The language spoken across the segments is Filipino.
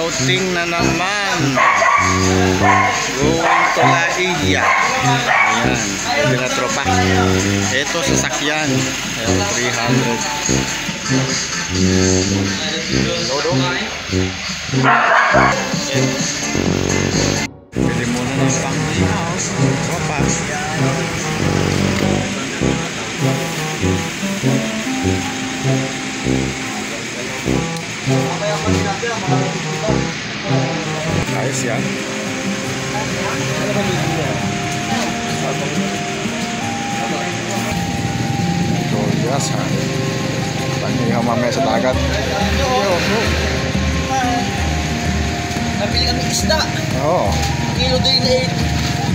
Outing na naman. Going to Laia. Ayan, ito na tropa. Ito sasakyan. Ayan, 300. Todo. Pwede muna ng pang-ihaw. Tropa. Ayos yan. Ito, yes ha. Pag-ihaw mamaya sa dagat. Nabili kami isda. Oo. Kilo din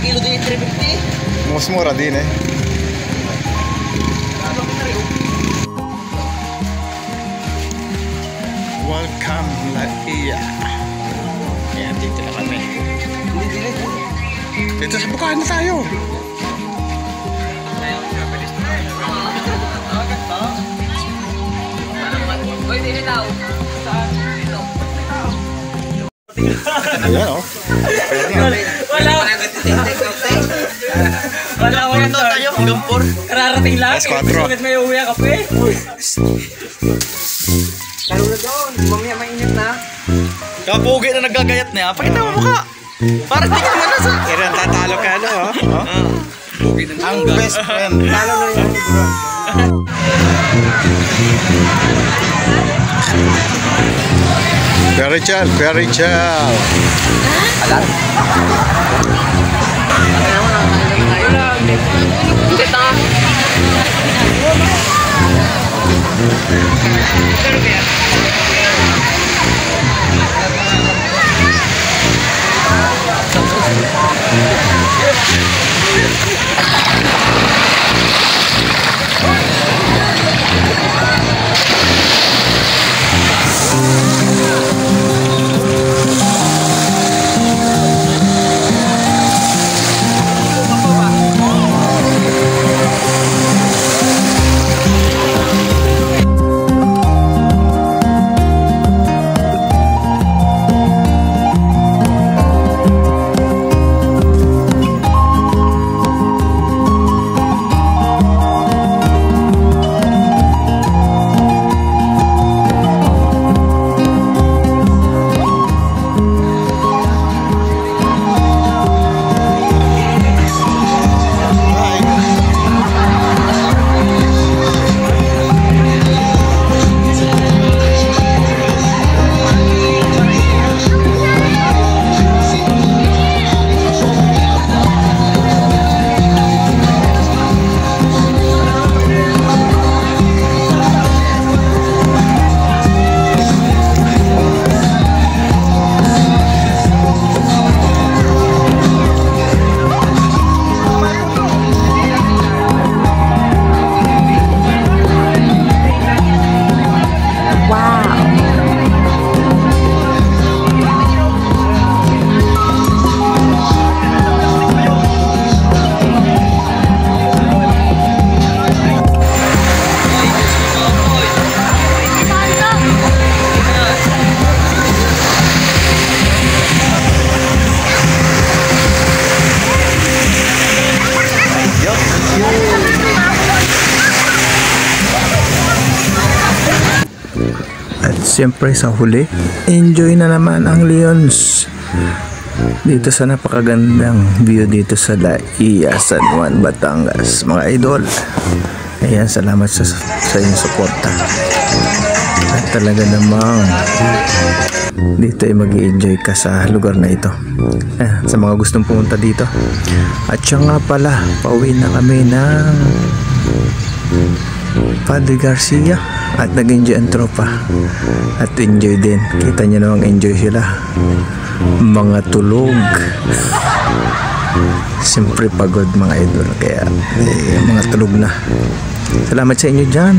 350. Mas mura din eh. Welcome Laia. Ayan, dito na kami. Dito sa bukaan na tayo. Ayan o. Wala ko na tayo hanggang 4. Kararating lang. Bakit may uwi ka pa eh? Kalo na doon. Mamaya mainit na. Kapugi na nagagayat na. Pakita mo mukha. Para di ka naman nasa. Kaya tatalo ka ano o. Ang best friend. Talo na yun. Very chill, very chill. Alam. Hindi na. At siyempre sa huli, enjoy na naman ang Leons dito sa napakagandang view dito sa Laia, San Juan, Batangas, mga idol. Ayan, salamat sa inyong suporta. At talaga namang dito ay mag-i-enjoy ka sa lugar na ito. Sa mga gustong pumunta dito. At siya nga pala, pauwi na kami ng Padre Garcia at nag-enjoy ang tropa at enjoy din. Kita nyo namang enjoy sila, mga tulog, siyempre pagod mga idol, kaya mga tulog na. Salamat sa inyo dyan.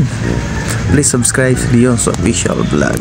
Please subscribe to Leon's Official Vlog.